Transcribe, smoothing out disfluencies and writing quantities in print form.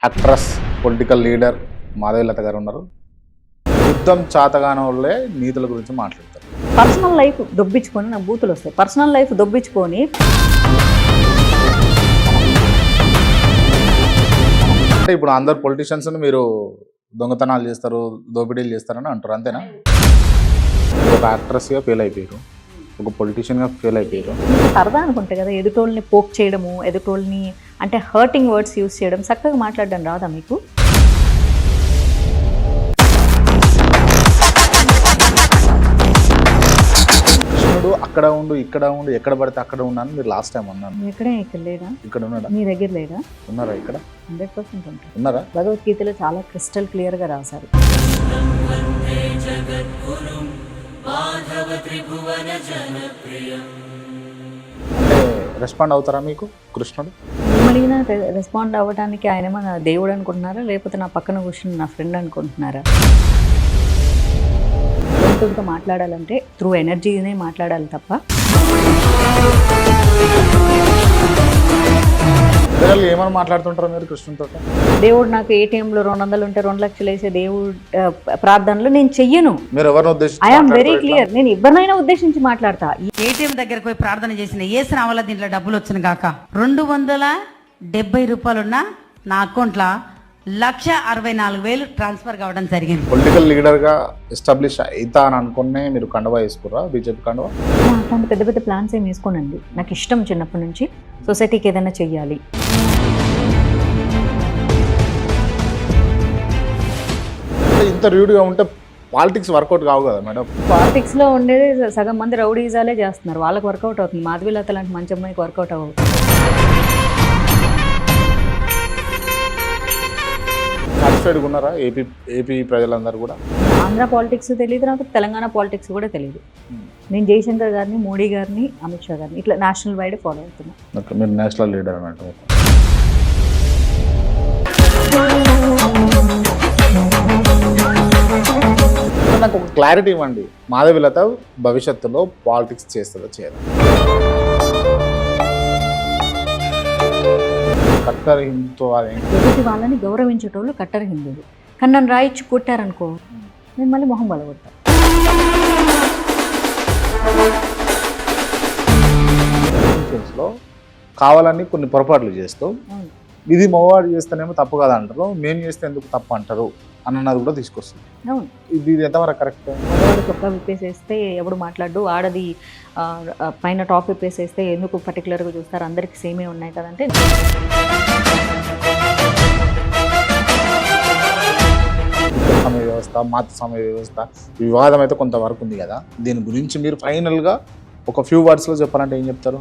Actress, political leader Madhavilatha గారు ఉన్నారు. యుద్ధం చాతగాని వాళ్ళే నీతుల గురించి మాట్లాడతారు. పర్సనల్ లైఫ్ దొబ్బించుకొని నాకు బూతులు వస్తాయి. పర్సనల్ లైఫ్ దొబ్బించుకొని అంటే ఇప్పుడు అందరు పొలిటీషియన్స్ మీరు దొంగతనాలు చేస్తారు, దోపిడీలు చేస్తారని అంటారు, అంతేనా? ఒక యాక్ట్రెస్గా ఫెయిల్ అయిపోయారు, ఒక పొలిటీషియన్గా ఫెయిల్ అయిపోయారు. సరదా అనుకుంటే కదా ఎదుటోళ్ళని పోక్ చేయడము, ఎదుటోళ్ళని అంటే హర్టింగ్ వర్డ్స్ యూస్ చేయడం, చక్కగా మాట్లాడడం రాదా మీకు? కృష్ణుడు అక్కడ ఉండు, ఇక్కడ ఉండు, ఎక్కడ పడితే అక్కడ ఉన్నాను మీరు లాస్ట్ టైం అన్నాను. ఎక్కడే ఇక్కడ లేడా? ఇక్కడ ఉన్నాడా? మీ దగ్గర లేడా? ఉన్నారా? ఇక్కడ 100% ఉంటారు. ఉన్నారా? భగవద్గీతలో చాలా క్రిస్టల్ క్లియర్గా రాశారు. అంటే రెస్పాండ్ అవుతారా మీకు కృష్ణుడు? అడిగినా రెస్పాండ్ అవ్వడానికి ఆయన ఏమన్నా దేవుడు అనుకుంటున్నారా, లేకపోతే నా పక్కన కూర్చుని నా ఫ్రెండ్ అనుకుంటున్నారా? భగవంతుడితో మాట్లాడాలంటే త్రూ ఎనర్జీనే మాట్లాడాలి తప్ప పిల్లలు ఏమని మాట్లాడుతుంటారు మీరు కృష్ణుడితో? దేవుడు నాకు ఏటీఎంలో 200 ఉంటే 2 లక్షలు వేసే దేవుడు ప్రార్థనలు నేను చెయ్యను. మీరు ఎవరిని ఉద్దేశించి ఐఎమ్ వెరీ క్లియర్. నేను ఎవరినైనా ఉద్దేశించి మాట్లాడతా. ఏటీఎం దగ్గరకు పోయి ప్రార్థన చేసిన ఏసిన వల్ల దీంట్లో డబ్బులు వచ్చిన కాక 270 రూపాయలున్న నా అకౌంట్లో 1,64,000 ట్రాన్స్ఫర్ కావడం జరిగింది. పొలిటికల్ లీడర్గా ఎస్టాబ్లిష్ అవుతా అని అనుకునే మీరు కండువా వేసుకురా, బీజేపీ కండువా? అట్లాంటి పెద్ద పెద్ద ప్లాన్స్ ఏమి వేసుకోనండి. నాకు ఇష్టం చిన్నప్పటి నుంచి సొసైటీకి ఏదైనా చెయ్యాలి. ఇంత రూడ్గా ఉంటే పాలిటిక్స్ వర్కౌట్ కావు కదా మేడం? పాలిటిక్స్లో ఉండేది సగం మంది రౌడీజాలే చేస్తున్నారు, వాళ్ళకి వర్కౌట్ అవుతుంది. మాధవీలత లాంటి మంచి అమ్మాయికి వర్కౌట్ అవ్వదు. సాటిస్ఫైడ్గా ఉన్నారా ఏపీ ప్రజలందరూ కూడా? ఆంధ్ర పాలిటిక్స్ తెలియదు నాకు, తెలంగాణ పాలిటిక్స్ కూడా తెలియదు. నేను జయశంకర్ గారిని, మోడీ గారిని, అమిత్ షా గారిని ఇట్లా నేషనల్ వైడ్ ఫాలో అవుతున్నాను. ఓకే, మీరు నేషనల్ లీడర్ అన్నట్టు. నాకు ఒక క్లారిటీ ఇవ్వండి, మాధవీలత భవిష్యత్తులో పాలిటిక్స్ చేస్తుందో చేయదు? కట్టర్ హిందూ ఎదుటి వాళ్ళని గౌరవించేటోళ్ళు కట్టర్ హిందువులు. కానీ నన్ను రాయిచ్చి కొట్టారనుకో, నేను మళ్ళీ మొహం బలగొడతాను. లో కావాలని కొన్ని పొరపాట్లు చేస్తూ ఇది మగవాడు చేస్తేనేమో తప్పు కదా అంటారు, మేము చేస్తే ఎందుకు తప్పు అంటారు అన్నది కూడా తీసుకొస్తుంది. అవును, ఇది ఎంతవరకు కరెక్ట్? మగవాడు చొక్కా విప్పేసేస్తే ఎవడు మాట్లాడు, ఆడది పైన టాప్ విప్పేసేస్తే ఎందుకు పర్టికులర్గా చూస్తారు, అందరికి సేమే ఉన్నాయి కదంటే సమయ వ్యవస్థ, మాతృ సమయ వ్యవస్థ వివాదం అయితే కొంతవరకు ఉంది కదా. దీని గురించి మీరు ఫైనల్గా ఒక ఫ్యూ వర్డ్స్లో చెప్పాలంటే ఏం చెప్తారు?